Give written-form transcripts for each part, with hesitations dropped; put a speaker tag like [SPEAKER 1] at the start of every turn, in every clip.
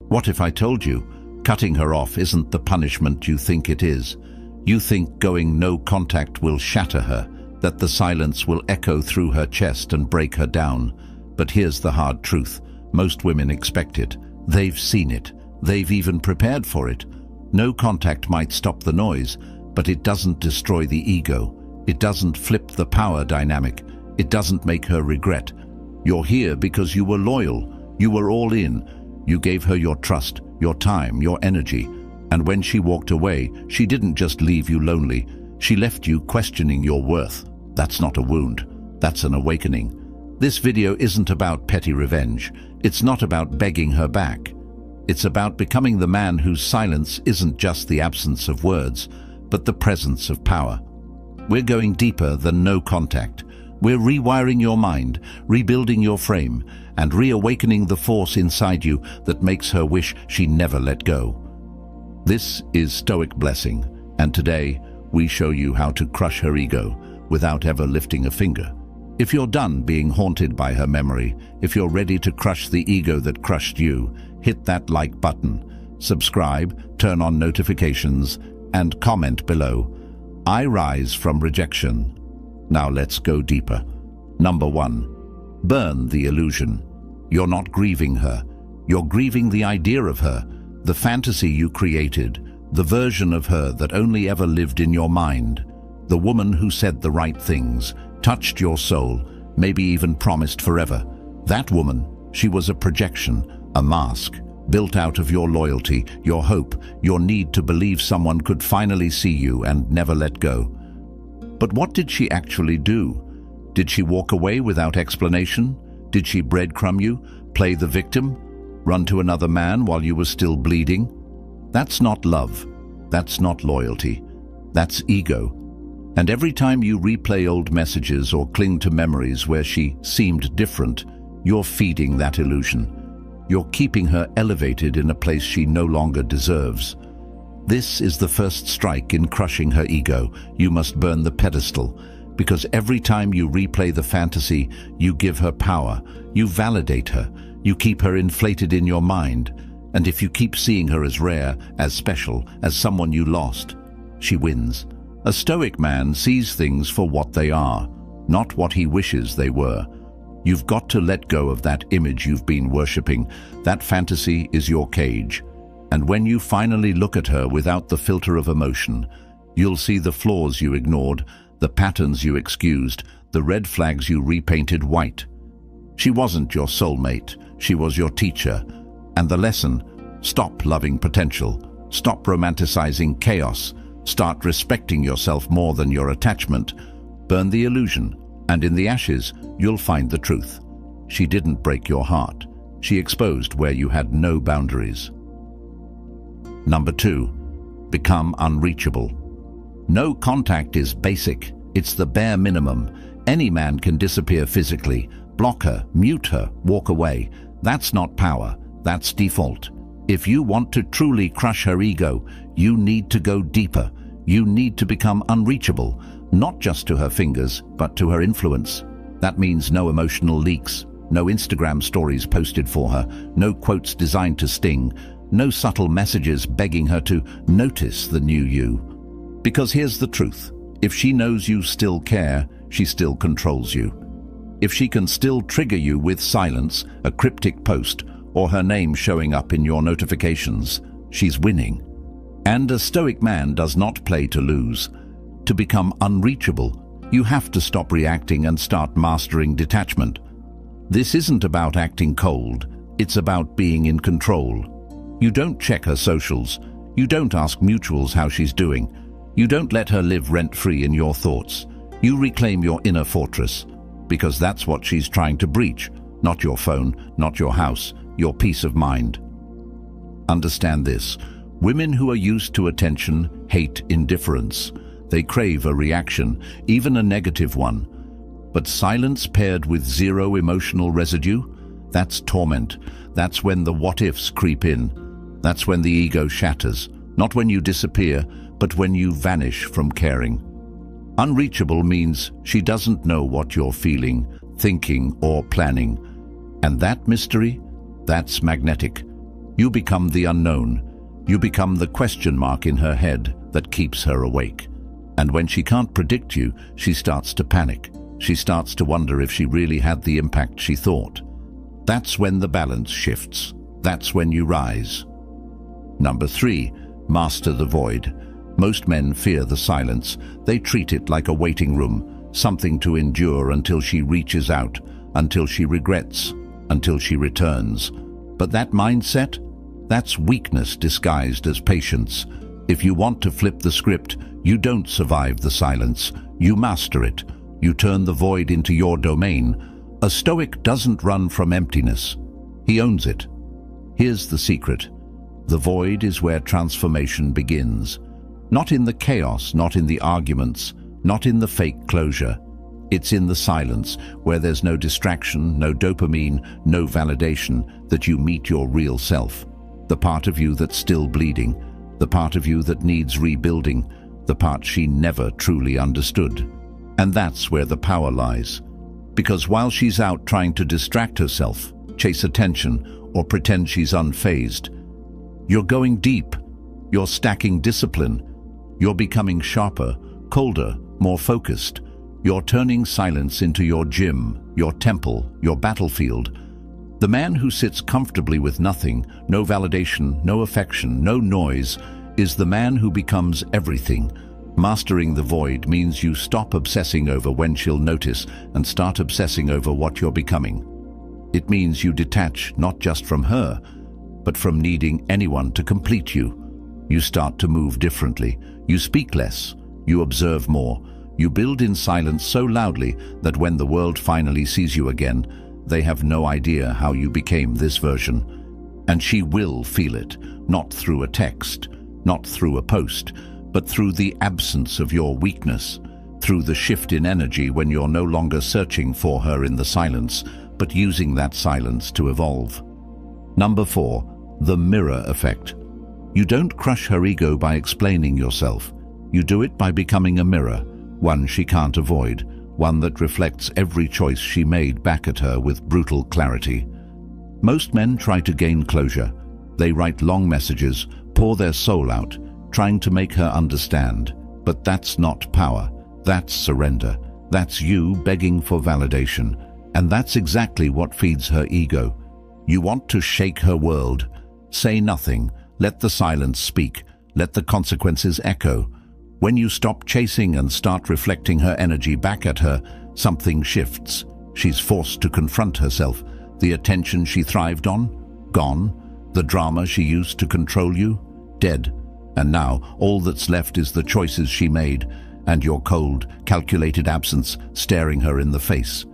[SPEAKER 1] What if I told you cutting her off isn't the punishment you think it is? You think going no contact will shatter her, that the silence will echo through her chest and break her down. But here's the hard truth. Most women expect it. They've seen it. They've even prepared for it. No contact might stop the noise, but it doesn't destroy the ego. It doesn't flip the power dynamic. It doesn't make her regret. You're here because you were loyal. You were all in. You gave her your trust, your time, your energy. And when she walked away, she didn't just leave you lonely. She left you questioning your worth. That's not a wound. That's an awakening. This video isn't about petty revenge. It's not about begging her back. It's about becoming the man whose silence isn't just the absence of words, but the presence of power. We're going deeper than no contact. We're rewiring your mind, rebuilding your frame, and reawakening the force inside you that makes her wish she never let go. This is Stoic Blessing, and today we show you how to crush her ego without ever lifting a finger. If you're done being haunted by her memory, if you're ready to crush the ego that crushed you, hit that like button, subscribe, turn on notifications, and comment below. I rise from rejection. Now let's go deeper. Number 1. Burn the illusion. You're not grieving her. You're grieving the idea of her, the fantasy you created, the version of her that only ever lived in your mind. The woman who said the right things, touched your soul, maybe even promised forever. That woman, she was a projection, a mask, built out of your loyalty, your hope, your need to believe someone could finally see you and never let go. But what did she actually do? Did she walk away without explanation? Did she breadcrumb you, play the victim, run to another man while you were still bleeding? That's not love. That's not loyalty. That's ego. And every time you replay old messages or cling to memories where she seemed different, you're feeding that illusion. You're keeping her elevated in a place she no longer deserves. This is the first strike in crushing her ego. You must burn the pedestal, because every time you replay the fantasy, you give her power, you validate her, you keep her inflated in your mind. And if you keep seeing her as rare, as special, as someone you lost, she wins. A Stoic man sees things for what they are, not what he wishes they were. You've got to let go of that image you've been worshipping. That fantasy is your cage. And when you finally look at her without the filter of emotion, you'll see the flaws you ignored, the patterns you excused, the red flags you repainted white. She wasn't your soulmate. She was your teacher. And the lesson: stop loving potential. Stop romanticizing chaos. Start respecting yourself more than your attachment. Burn the illusion, and in the ashes, you'll find the truth. She didn't break your heart. She exposed where you had no boundaries. Number 2. Become unreachable. No contact is basic. It's the bare minimum. Any man can disappear physically, block her, mute her, walk away. That's not power. That's default. If you want to truly crush her ego, you need to go deeper. You need to become unreachable, not just to her fingers, but to her influence. That means no emotional leaks, no Instagram stories posted for her, no quotes designed to sting, no subtle messages begging her to notice the new you. Because here's the truth: if she knows you still care, she still controls you. If she can still trigger you with silence, a cryptic post, or her name showing up in your notifications, she's winning. And a Stoic man does not play to lose. To become unreachable, you have to stop reacting and start mastering detachment. This isn't about acting cold, it's about being in control. You don't check her socials. You don't ask mutuals how she's doing. You don't let her live rent-free in your thoughts. You reclaim your inner fortress, because that's what she's trying to breach. Not your phone, not your house, your peace of mind. Understand this. Women who are used to attention hate indifference. They crave a reaction, even a negative one. But silence paired with zero emotional residue, that's torment. That's when the what-ifs creep in. That's when the ego shatters. Not when you disappear, but when you vanish from caring. Unreachable means she doesn't know what you're feeling, thinking, or planning. And that mystery, that's magnetic. You become the unknown. You become the question mark in her head that keeps her awake. And when she can't predict you, she starts to panic. She starts to wonder if she really had the impact she thought. That's when the balance shifts. That's when you rise. Number 3, master the void. Most men fear the silence. They treat it like a waiting room, something to endure until she reaches out, until she regrets, until she returns. But that mindset? That's weakness disguised as patience. If you want to flip the script, you don't survive the silence. You master it. You turn the void into your domain. A Stoic doesn't run from emptiness. He owns it. Here's the secret. The void is where transformation begins. Not in the chaos, not in the arguments, not in the fake closure. It's in the silence, where there's no distraction, no dopamine, no validation, that you meet your real self. The part of you that's still bleeding, the part of you that needs rebuilding, the part she never truly understood. And that's where the power lies. Because while she's out trying to distract herself, chase attention, or pretend she's unfazed, you're going deep. You're stacking discipline. You're becoming sharper, colder, more focused. You're turning silence into your gym, your temple, your battlefield. The man who sits comfortably with nothing, no validation, no affection, no noise, is the man who becomes everything. Mastering the void means you stop obsessing over when she'll notice and start obsessing over what you're becoming. It means you detach not just from her, but from needing anyone to complete you. You start to move differently. You speak less. You observe more. You build in silence so loudly that when the world finally sees you again, they have no idea how you became this version. And she will feel it, not through a text, not through a post, but through the absence of your weakness, through the shift in energy when you're no longer searching for her in the silence, but using that silence to evolve. Number 4, the mirror effect. You don't crush her ego by explaining yourself. You do it by becoming a mirror, one she can't avoid, one that reflects every choice she made back at her with brutal clarity. Most men try to gain closure. They write long messages, pour their soul out, trying to make her understand. But that's not power. That's surrender. That's you begging for validation. And that's exactly what feeds her ego. You want to shake her world. Say nothing. Let the silence speak. Let the consequences echo. When you stop chasing and start reflecting her energy back at her, something shifts. She's forced to confront herself. The attention she thrived on? Gone. The drama she used to control you? Dead. And now all that's left is the choices she made and your cold, calculated absence staring her in the face.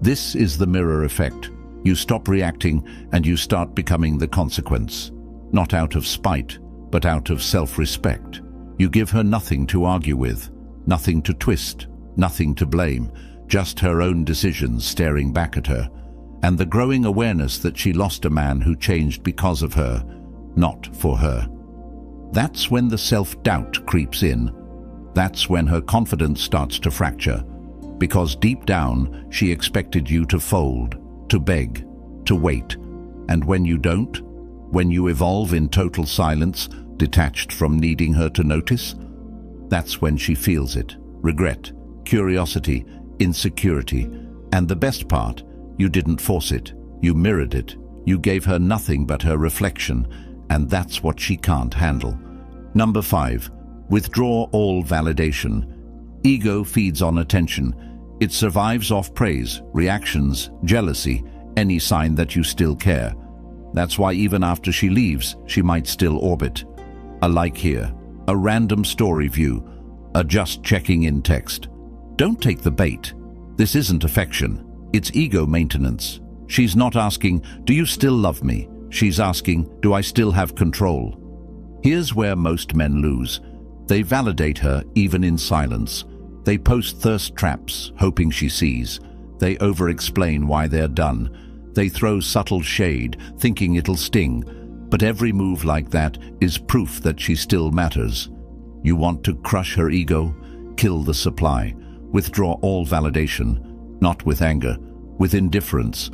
[SPEAKER 1] This is the mirror effect. You stop reacting and you start becoming the consequence. Not out of spite, but out of self-respect. You give her nothing to argue with, nothing to twist, nothing to blame, just her own decisions staring back at her, and the growing awareness that she lost a man who changed because of her, not for her. That's when the self-doubt creeps in. That's when her confidence starts to fracture, because deep down she expected you to fold, to beg, to wait. And when you don't, when you evolve in total silence, detached from needing her to notice, that's when she feels it. Regret, curiosity, insecurity. And the best part, you didn't force it. You mirrored it. You gave her nothing but her reflection, and that's what she can't handle. Number 5, withdraw all validation. Ego feeds on attention. It survives off praise, reactions, jealousy, any sign that you still care. That's why even after she leaves, she might still orbit. A like here, a random story view, a just checking in text. Don't take the bait. This isn't affection. It's ego maintenance. She's not asking, do you still love me? She's asking, do I still have control? Here's where most men lose. They validate her even in silence. They post thirst traps, hoping she sees. They over-explain why they're done. They throw subtle shade, thinking it'll sting. But every move like that is proof that she still matters. You want to crush her ego? Kill the supply. Withdraw all validation, not with anger, with indifference.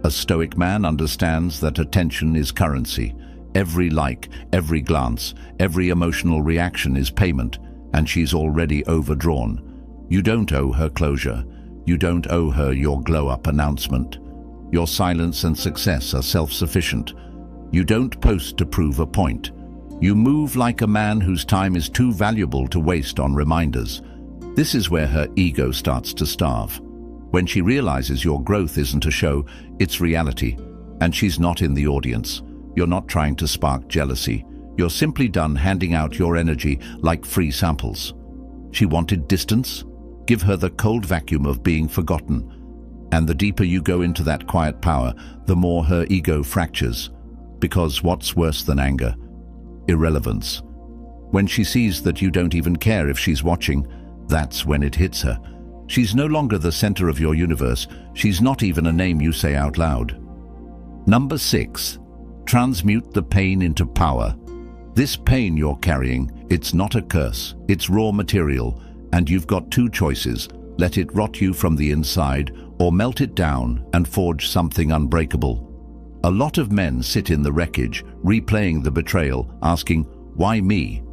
[SPEAKER 1] A Stoic man understands that attention is currency. Every like, every glance, every emotional reaction is payment, and she's already overdrawn. You don't owe her closure. You don't owe her your glow-up announcement. Your silence and success are self-sufficient. You don't post to prove a point. You move like a man whose time is too valuable to waste on reminders. This is where her ego starts to starve. When she realizes your growth isn't a show, it's reality, and she's not in the audience. You're not trying to spark jealousy. You're simply done handing out your energy like free samples. She wanted distance? Give her the cold vacuum of being forgotten. And the deeper you go into that quiet power, the more her ego fractures. Because what's worse than anger? Irrelevance. When she sees that you don't even care if she's watching, that's when it hits her. She's no longer the center of your universe. She's not even a name you say out loud. Number 6. Transmute the pain into power. This pain you're carrying, it's not a curse, it's raw material, and you've got two choices. Let it rot you from the inside, or melt it down and forge something unbreakable. A lot of men sit in the wreckage, replaying the betrayal, asking, "Why me?"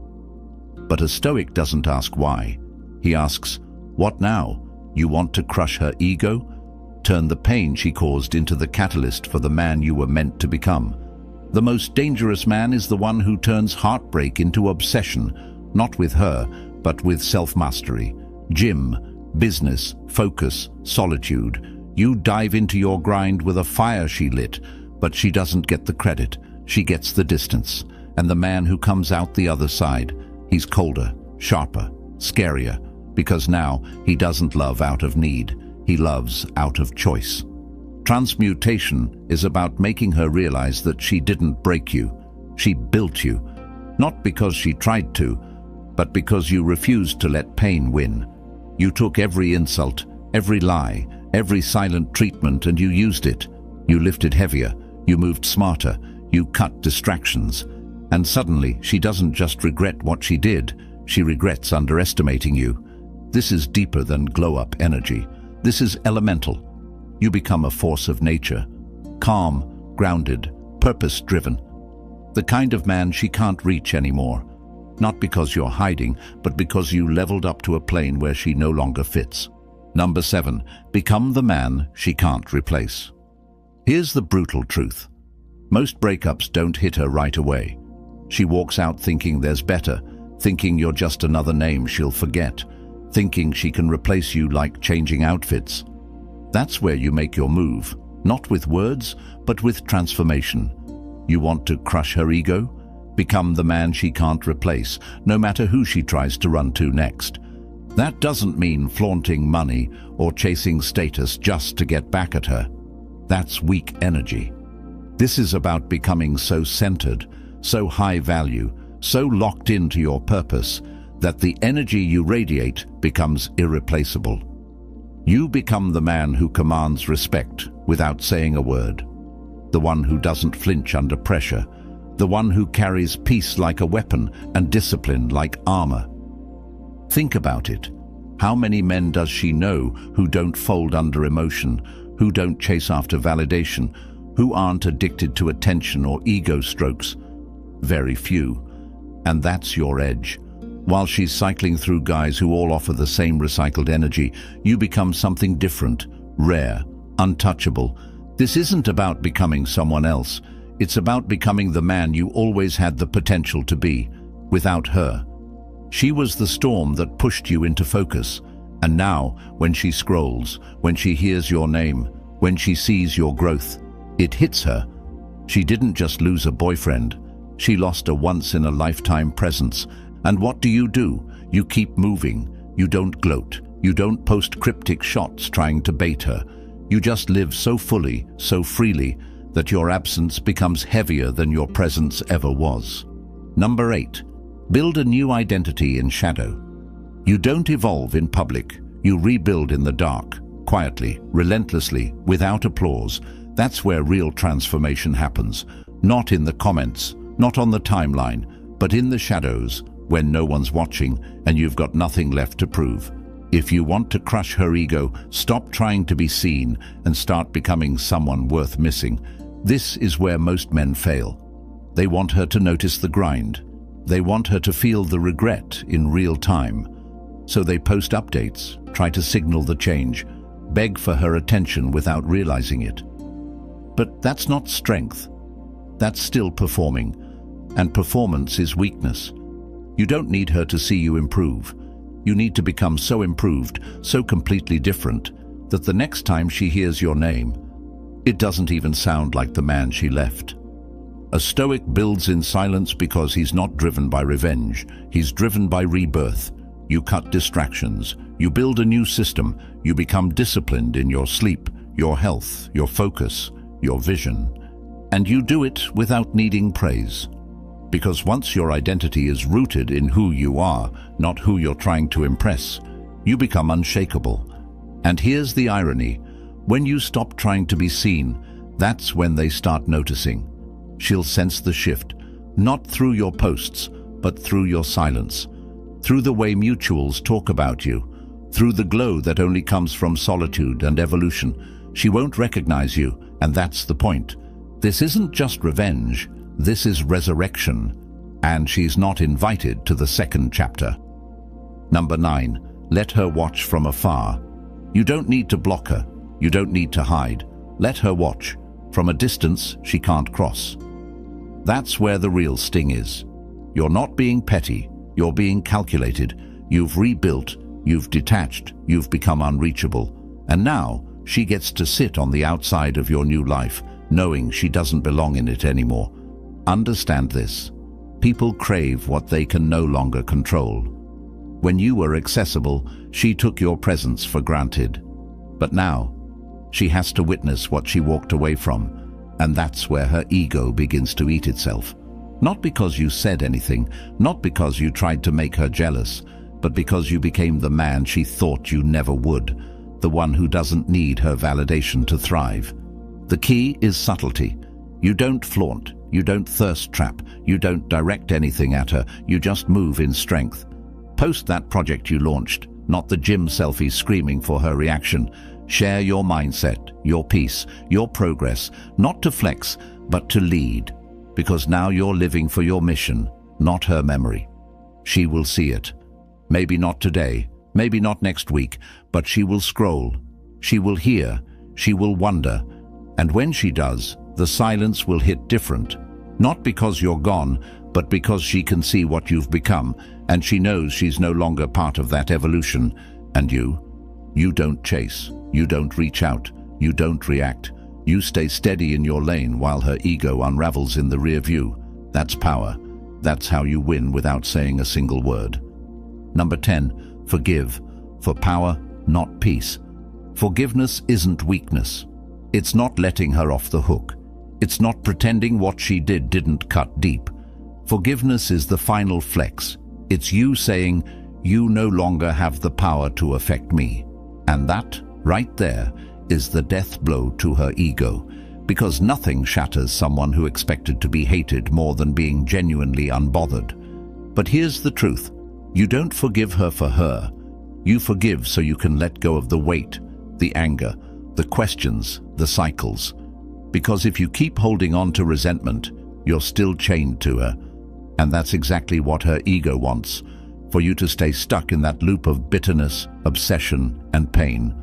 [SPEAKER 1] But a Stoic doesn't ask why. He asks, "What now? You want to crush her ego? Turn the pain she caused into the catalyst for the man you were meant to become." The most dangerous man is the one who turns heartbreak into obsession, not with her, but with self-mastery. Gym, business, focus, solitude. You dive into your grind with a fire she lit, but she doesn't get the credit. She gets the distance. And the man who comes out the other side, he's colder, sharper, scarier, because now he doesn't love out of need. He loves out of choice. Transmutation is about making her realize that she didn't break you. She built you. Not because she tried to, but because you refused to let pain win. You took every insult, every lie, every silent treatment, and you used it. You lifted heavier, you moved smarter, you cut distractions. And suddenly, she doesn't just regret what she did, she regrets underestimating you. This is deeper than glow-up energy. This is elemental. You become a force of nature, calm, grounded, purpose-driven. The kind of man she can't reach anymore. Not because you're hiding, but because you leveled up to a plane where she no longer fits. Number 7. Become the man she can't replace. Here's the brutal truth. Most breakups don't hit her right away. She walks out thinking there's better, thinking you're just another name she'll forget, thinking she can replace you like changing outfits. That's where you make your move, not with words, but with transformation. You want to crush her ego? Become the man she can't replace, no matter who she tries to run to next. That doesn't mean flaunting money or chasing status just to get back at her. That's weak energy. This is about becoming so centered, so high value, so locked into your purpose, that the energy you radiate becomes irreplaceable. You become the man who commands respect without saying a word. The one who doesn't flinch under pressure. The one who carries peace like a weapon and discipline like armor. Think about it. How many men does she know who don't fold under emotion, who don't chase after validation, who aren't addicted to attention or ego strokes? Very few. And that's your edge. While she's cycling through guys who all offer the same recycled energy, you become something different, rare, untouchable. This isn't about becoming someone else. It's about becoming the man you always had the potential to be, without her. She was the storm that pushed you into focus. And now, when she scrolls, when she hears your name, when she sees your growth, it hits her. She didn't just lose a boyfriend. She lost a once-in-a-lifetime presence. And what do? You keep moving. You don't gloat. You don't post cryptic shots trying to bait her. You just live so fully, so freely, that your absence becomes heavier than your presence ever was. Number 8. Build a new identity in shadow. You don't evolve in public. You rebuild in the dark, quietly, relentlessly, without applause. That's where real transformation happens. Not in the comments, not on the timeline, but in the shadows, when no one's watching and you've got nothing left to prove. If you want to crush her ego, stop trying to be seen and start becoming someone worth missing. This is where most men fail. They want her to notice the grind. They want her to feel the regret in real time. So they post updates, try to signal the change, beg for her attention without realizing it. But that's not strength. That's still performing. And performance is weakness. You don't need her to see you improve. You need to become so improved, so completely different, that the next time she hears your name, it doesn't even sound like the man she left. A Stoic builds in silence because he's not driven by revenge. He's driven by rebirth. You cut distractions. You build a new system. You become disciplined in your sleep, your health, your focus, your vision. And you do it without needing praise. Because once your identity is rooted in who you are, not who you're trying to impress, you become unshakable. And here's the irony. When you stop trying to be seen, that's when they start noticing. She'll sense the shift, not through your posts, but through your silence, through the way mutuals talk about you, through the glow that only comes from solitude and evolution. She won't recognize you, and that's the point. This isn't just revenge, this is resurrection, and she's not invited to the second chapter. Number 9, let her watch from afar. You don't need to block her, you don't need to hide. Let her watch. From a distance she can't cross. That's where the real sting is. You're not being petty, you're being calculated. You've rebuilt, you've detached, you've become unreachable. And now she gets to sit on the outside of your new life, knowing she doesn't belong in it anymore. Understand this. People crave what they can no longer control. When you were accessible, she took your presence for granted. But now, she has to witness what she walked away from. And that's where her ego begins to eat itself. Not because you said anything, not because you tried to make her jealous, but because you became the man she thought you never would, the one who doesn't need her validation to thrive. The key is subtlety. You don't flaunt, you don't thirst trap, you don't direct anything at her, you just move in strength. Post that project you launched, not the gym selfie screaming for her reaction. Share your mindset, your peace, your progress, not to flex, but to lead. Because now you're living for your mission, not her memory. She will see it. Maybe not today, maybe not next week, but she will scroll. She will hear, she will wonder. And when she does, the silence will hit different. Not because you're gone, but because she can see what you've become, and she knows she's no longer part of that evolution. And you don't chase. You don't reach out, you don't react. You stay steady in your lane while her ego unravels in the rear view. That's power. That's how you win without saying a single word. Number 10, forgive. For power, not peace. Forgiveness isn't weakness. It's not letting her off the hook. It's not pretending what she did didn't cut deep. Forgiveness is the final flex. It's you saying, you no longer have the power to affect me. And that, right there, is the death blow to her ego, because nothing shatters someone who expected to be hated more than being genuinely unbothered. But here's the truth. You don't forgive her for her. You forgive so you can let go of the weight, the anger, the questions, the cycles. Because if you keep holding on to resentment, you're still chained to her. And that's exactly what her ego wants, for you to stay stuck in that loop of bitterness, obsession, and pain.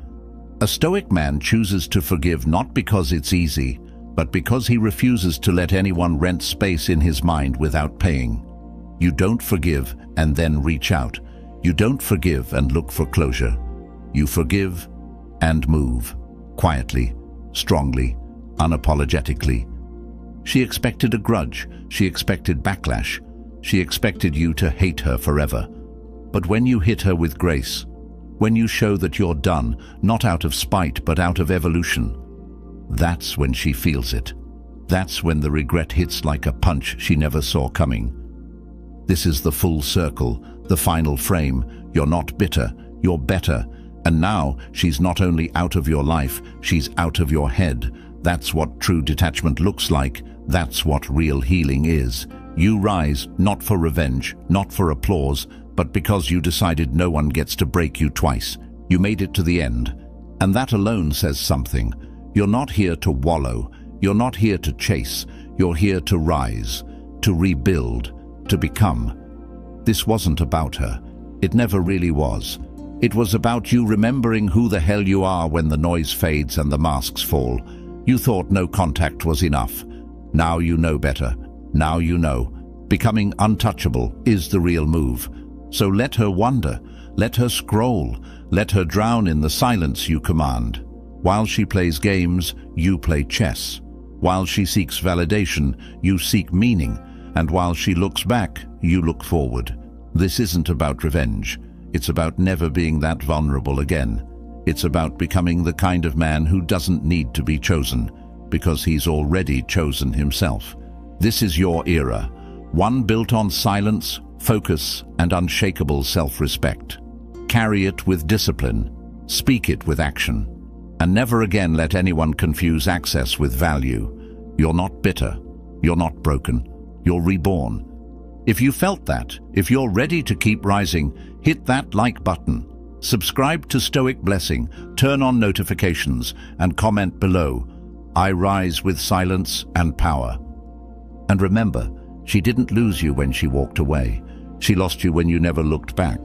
[SPEAKER 1] A Stoic man chooses to forgive not because it's easy, but because he refuses to let anyone rent space in his mind without paying. You don't forgive and then reach out. You don't forgive and look for closure. You forgive and move, quietly, strongly, unapologetically. She expected a grudge. She expected backlash. She expected you to hate her forever. But when you hit her with grace, when you show that you're done, not out of spite but out of evolution, that's when she feels it. That's when the regret hits like a punch she never saw coming. This is the full circle, the final frame. You're not bitter, you're better. And now she's not only out of your life, she's out of your head. That's what true detachment looks like. That's what real healing is. You rise, not for revenge, not for applause, but because you decided no one gets to break you twice. You made it to the end. And that alone says something. You're not here to wallow. You're not here to chase. You're here to rise. to rebuild, to become. This wasn't about her. It never really was. It was about you remembering who the hell you are when the noise fades and the masks fall. You thought no contact was enough. Now you know better. Now you know. Becoming untouchable is the real move. So let her wander. Let her scroll. Let her drown in the silence you command. While she plays games, you play chess. While she seeks validation, you seek meaning. And while she looks back, you look forward. This isn't about revenge. It's about never being that vulnerable again. It's about becoming the kind of man who doesn't need to be chosen, because he's already chosen himself. This is your era, one built on silence, focus, and unshakable self-respect. Carry it with discipline, speak it with action, and never again let anyone confuse access with value. You're not bitter, you're not broken, you're reborn. If you felt that, if you're ready to keep rising, hit that like button. Subscribe to Stoic Blessing, turn on notifications, and comment below. I rise with silence and power. And remember, she didn't lose you when she walked away. She lost you when you never looked back.